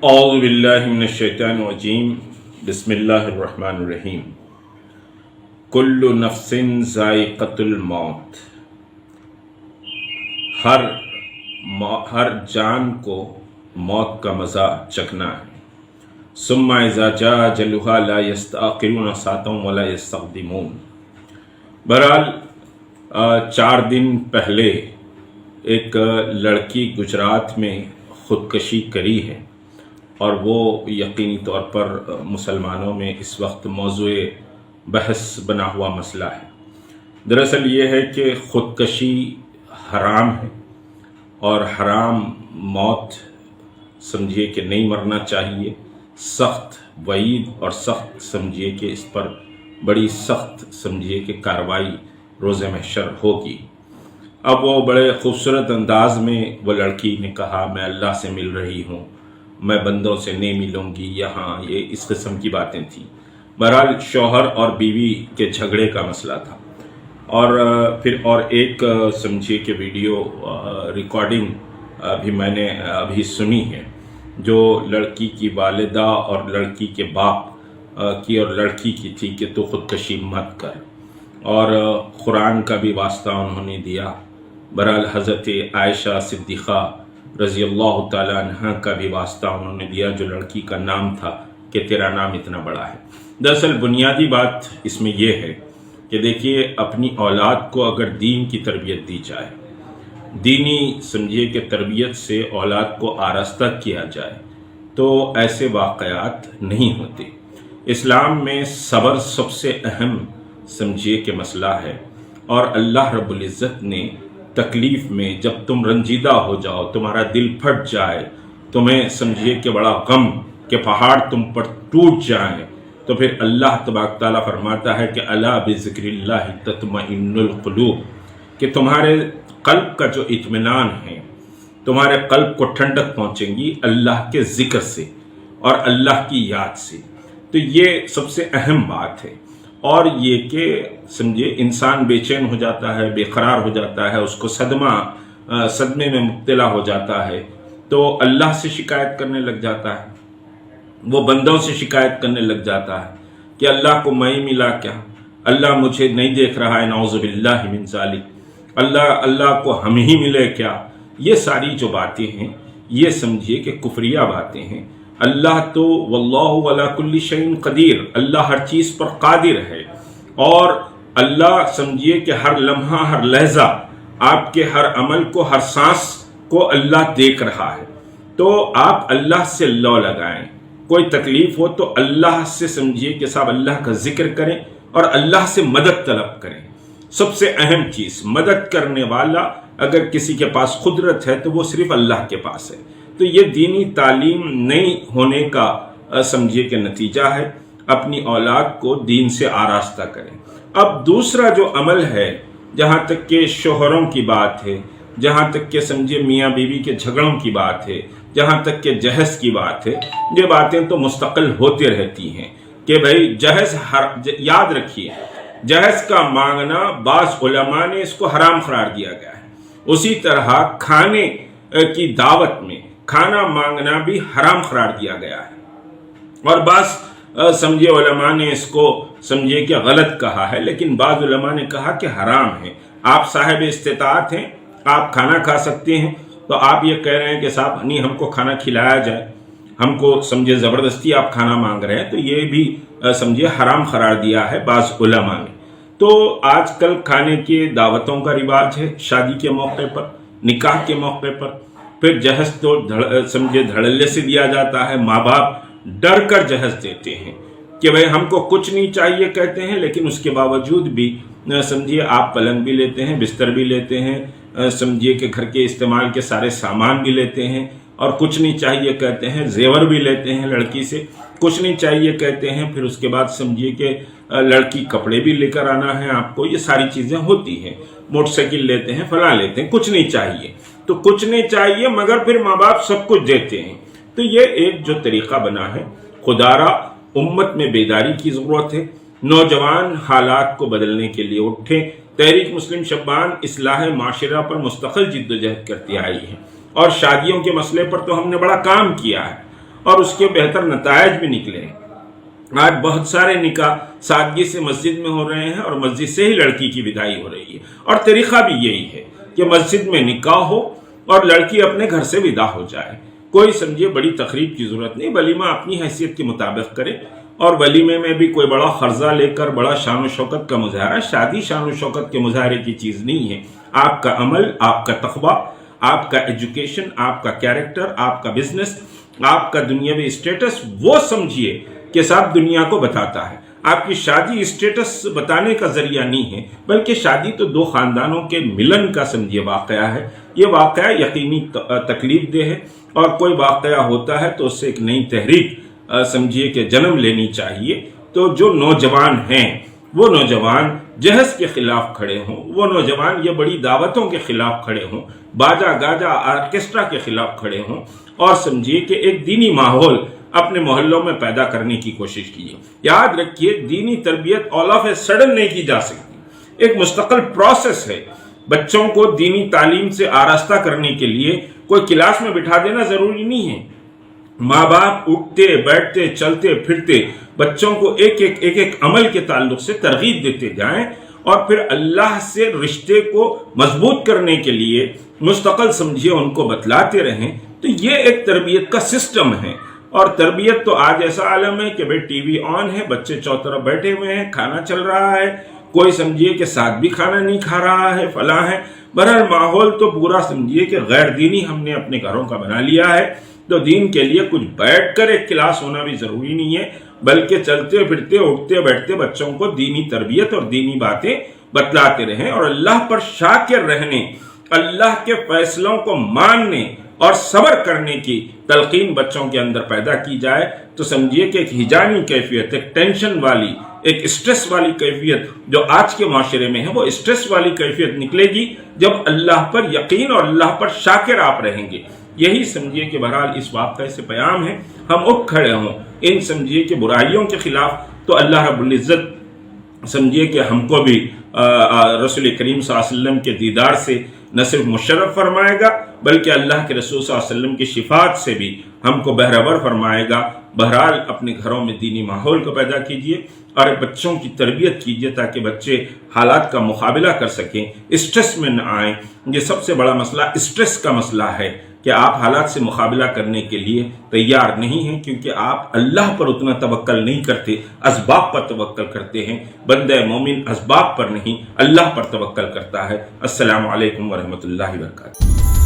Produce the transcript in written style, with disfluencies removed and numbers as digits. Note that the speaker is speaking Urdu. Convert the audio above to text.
اعوذ باللہ من الشیطان الرجیم بسم اللہ الرحمن الرحیم کل نفس ذائقۃ الموت، ہر جان کو موت کا مزہ چکھنا ہے۔ ثم اذا جاء اجلها لا يستأخرون ساعة ولا يستقدمون۔ بہرحال 4 دن پہلے ایک لڑکی گجرات میں خودکشی کری ہے، اور وہ یقینی طور پر مسلمانوں میں اس وقت موضوع بحث بنا ہوا مسئلہ ہے۔ دراصل یہ ہے کہ خودکشی حرام ہے، اور حرام موت سمجھیے کہ نہیں مرنا چاہیے۔ سخت وعید اور سخت سمجھیے کہ اس پر بڑی سخت سمجھیے کہ کارروائی روز محشر ہوگی۔ اب وہ بڑے خوبصورت انداز میں وہ لڑکی نے کہا میں اللہ سے مل رہی ہوں، میں بندوں سے نہیں ملوں گی، یہاں یہ اس قسم کی باتیں تھیں۔ بہرحال شوہر اور بیوی کے جھگڑے کا مسئلہ تھا، اور ایک سمجھیے کہ ویڈیو ریکارڈنگ بھی میں نے ابھی سنی ہے، جو لڑکی کی والدہ اور لڑکی کے باپ کی اور لڑکی کی تھی کہ تو خودکشی مت کر، اور قرآن کا بھی واسطہ انہوں نے دیا۔ بہرحال حضرت عائشہ صدیقہ رضی اللہ تعالی عنہ کا بھی واسطہ انہوں نے دیا، جو لڑکی کا نام تھا کہ تیرا نام اتنا بڑا ہے۔ دراصل بنیادی بات اس میں یہ ہے کہ دیکھیے، اپنی اولاد کو اگر دین کی تربیت دی جائے، دینی سمجھیے کہ تربیت سے اولاد کو آراستہ کیا جائے، تو ایسے واقعات نہیں ہوتے۔ اسلام میں صبر سب سے اہم سمجھیے کہ مسئلہ ہے، اور اللہ رب العزت نے تکلیف میں جب تم رنجیدہ ہو جاؤ، تمہارا دل پھٹ جائے، تمہیں سمجھیے کہ بڑا غم کہ پہاڑ تم پر ٹوٹ جائیں، تو پھر اللہ تبارک تعالیٰ فرماتا ہے کہ الا بذکر اللہ تطمئن القلوب، کہ تمہارے قلب کا جو اطمینان ہے، تمہارے قلب کو ٹھنڈک پہنچیں گی اللہ کے ذکر سے اور اللہ کی یاد سے۔ تو یہ سب سے اہم بات ہے۔ اور یہ کہ سمجھے انسان بے چین ہو جاتا ہے، بے قرار ہو جاتا ہے، اس کو صدمے میں مبتلا ہو جاتا ہے، تو اللہ سے شکایت کرنے لگ جاتا ہے، وہ بندوں سے شکایت کرنے لگ جاتا ہے کہ اللہ کو میں ملا کیا، اللہ مجھے نہیں دیکھ رہا ہے، نعوذ باللہ من ذالک، اللہ کو ہم ہی ملے کیا۔ یہ ساری جو باتیں ہیں، یہ سمجھیے کہ کفریہ باتیں ہیں۔ اللہ تو واللہ علی کل شیء قدیر، اللہ ہر چیز پر قادر ہے، اور اللہ سمجھیے کہ ہر لمحہ ہر لحظہ آپ کے ہر عمل کو، ہر سانس کو اللہ دیکھ رہا ہے۔ تو آپ اللہ سے لو لگائیں، کوئی تکلیف ہو تو اللہ سے سمجھیے کہ صاحب اللہ کا ذکر کریں اور اللہ سے مدد طلب کریں۔ سب سے اہم چیز، مدد کرنے والا اگر کسی کے پاس قدرت ہے تو وہ صرف اللہ کے پاس ہے۔ تو یہ دینی تعلیم نہیں ہونے کا سمجھیے کہ نتیجہ ہے۔ اپنی اولاد کو دین سے آراستہ کریں۔ اب دوسرا جو عمل ہے، جہاں تک کہ شوہروں کی بات ہے، جہاں تک کہ سمجھے میاں بیوی کے جھگڑوں کی بات ہے، جہاں تک کہ جہیز کی بات ہے، یہ باتیں تو مستقل ہوتے رہتی ہیں کہ بھائی جہیز یاد رکھیے، جہیز کا مانگنا بعض علماء نے اس کو حرام قرار دیا گیا ہے۔ اسی طرح کھانے کی دعوت میں کھانا مانگنا بھی حرام قرار دیا گیا ہے، اور بعض سمجھے علماء نے اس کو سمجھے کہ غلط کہا ہے، لیکن بعض علماء نے کہا کہ حرام ہے۔ آپ صاحب استطاعت ہیں، آپ کھانا کھا سکتے ہیں، تو آپ یہ کہہ رہے ہیں کہ صاحب نہیں ہم کو کھانا کھلایا جائے، ہم کو سمجھے زبردستی آپ کھانا مانگ رہے ہیں، تو یہ بھی سمجھے حرام قرار دیا ہے بعض علماء نے۔ تو آج کل کھانے کی دعوتوں کا رواج ہے، شادی کے موقع پر، نکاح کے موقع پر، پھر جہیز تو سمجھے دھڑلے سے دیا جاتا ہے۔ ماں باپ ڈر کر جہیز دیتے ہیں کہ بھئی ہم کو کچھ نہیں چاہیے کہتے ہیں، لیکن اس کے باوجود بھی سمجھیے آپ پلنگ بھی لیتے ہیں، بستر بھی لیتے ہیں، سمجھیے کہ گھر کے استعمال کے سارے سامان بھی لیتے ہیں، اور کچھ نہیں چاہیے کہتے ہیں، زیور بھی لیتے ہیں لڑکی سے، کچھ نہیں چاہیے کہتے ہیں، پھر اس کے بعد سمجھیے کہ لڑکی کپڑے بھی لے کر آنا ہے آپ کو، یہ ساری چیزیں ہوتی ہیں، موٹر سائیکل لیتے ہیں، فلاں لیتے ہیں، کچھ نہیں چاہیے، تو کچھ نہیں چاہیے مگر پھر ماں باپ سب کچھ دیتے ہیں۔ تو یہ ایک جو طریقہ بنا ہے، خدارا امت میں بیداری کی ضرورت ہے۔ نوجوان حالات کو بدلنے کے لیے اٹھیں۔ تحریک مسلم شبان اصلاح معاشرہ پر مستقل جد و جہد کرتی آئی ہے، اور شادیوں کے مسئلے پر تو ہم نے بڑا کام کیا ہے، اور اس کے بہتر نتائج بھی نکلے ہیں۔ آج بہت سارے نکاح سادگی سے مسجد میں ہو رہے ہیں اور مسجد سے ہی لڑکی کی وداعی ہو رہی ہے، اور طریقہ بھی یہی ہے کہ مسجد میں نکاح ہو اور لڑکی اپنے گھر سے ودا ہو جائے۔ کوئی سمجھے بڑی تقریب کی ضرورت نہیں، ولیمہ اپنی حیثیت کے مطابق کرے، اور ولیمے میں بھی کوئی بڑا خرچہ لے کر بڑا شان و شوکت کا مظاہرہ، شادی شان و شوکت کے مظاہرے کی چیز نہیں ہے۔ آپ کا عمل، آپ کا تقویٰ، آپ کا ایجوکیشن، آپ کا کیریکٹر، آپ کا بزنس، آپ کا دنیاوی اسٹیٹس، وہ سمجھیے کہ صاحب دنیا کو بتاتا ہے۔ آپ کی شادی اسٹیٹس بتانے کا ذریعہ نہیں ہے، بلکہ شادی تو دو خاندانوں کے ملن کا سمجھیے واقعہ ہے۔ یہ واقعہ یقینی تکلیف دہ ہے، اور کوئی واقعہ ہوتا ہے تو اس سے ایک نئی تحریک سمجھیے کہ جنم لینی چاہیے۔ تو جو نوجوان ہیں وہ نوجوان جہیز کے خلاف کھڑے ہوں، وہ نوجوان یہ بڑی دعوتوں کے خلاف کھڑے ہوں، باجا گاجا آرکیسٹرا کے خلاف کھڑے ہوں، اور سمجھیے کہ ایک دینی ماحول اپنے محلوں میں پیدا کرنے کی کوشش کیجیے۔ یاد رکھیے دینی تربیت آل آف اے سڈن نہیں کی جا سکتی، ایک مستقل پروسیس ہے۔ بچوں کو دینی تعلیم سے آراستہ کرنے کے لیے کوئی کلاس میں بٹھا دینا ضروری نہیں ہے۔ ماں باپ اٹھتے بیٹھتے چلتے پھرتے بچوں کو ایک عمل کے تعلق سے ترغیب دیتے جائیں، اور پھر اللہ سے رشتے کو مضبوط کرنے کے لیے مستقل سمجھیے ان کو بتلاتے رہیں، تو یہ ایک تربیت کا سسٹم ہے۔ اور تربیت تو آج ایسا عالم ہے کہ بھئی ٹی وی آن ہے، بچے چوطرف بیٹھے ہوئے ہیں، کھانا چل رہا ہے، کوئی سمجھیے کہ ساتھ بھی کھانا نہیں کھا رہا ہے، فلاں ہے۔ بہرحال ماحول تو پورا سمجھیے کہ غیر دینی ہم نے اپنے گھروں کا بنا لیا ہے۔ تو دین کے لیے کچھ بیٹھ کر ایک کلاس ہونا بھی ضروری نہیں ہے، بلکہ چلتے پھرتے اٹھتے بیٹھتے بچوں کو دینی تربیت اور دینی باتیں بتلاتے رہیں، اور اللہ پر شاکر رہنے، اللہ کے فیصلوں کو ماننے اور صبر کرنے کی تلقین بچوں کے اندر پیدا کی جائے، تو سمجھیے کہ ایک ہجانی کیفیت، ایک ٹینشن والی، ایک اسٹریس والی کیفیت جو آج کے معاشرے میں ہے، وہ اسٹریس والی کیفیت نکلے گی جب اللہ پر یقین اور اللہ پر شاکر آپ رہیں گے۔ یہی سمجھیے کہ بہرحال اس واقعے سے پیام ہے، ہم اٹھ کھڑے ہوں ان سمجھیے کہ برائیوں کے خلاف، تو اللہ رب العزت سمجھیے کہ ہم کو بھی رسول کریم صلی اللہ علیہ وسلم کے دیدار سے نہ صرف مشرف فرمائے گا، بلکہ اللہ کے رسول صلی اللہ علیہ وسلم کی شفاعت سے بھی ہم کو بہرور فرمائے گا۔ بہرحال اپنے گھروں میں دینی ماحول کو پیدا کیجیے اور بچوں کی تربیت کیجیے تاکہ بچے حالات کا مقابلہ کر سکیں، اسٹریس میں نہ آئیں۔ یہ سب سے بڑا مسئلہ اسٹریس کا مسئلہ ہے کہ آپ حالات سے مقابلہ کرنے کے لیے تیار نہیں ہیں، کیونکہ آپ اللہ پر اتنا توکل نہیں کرتے، اسباب پر توکل کرتے ہیں۔ بندہ مومن اسباب پر نہیں، اللہ پر توکل کرتا ہے۔ السلام علیکم ورحمۃ اللہ وبرکاتہ۔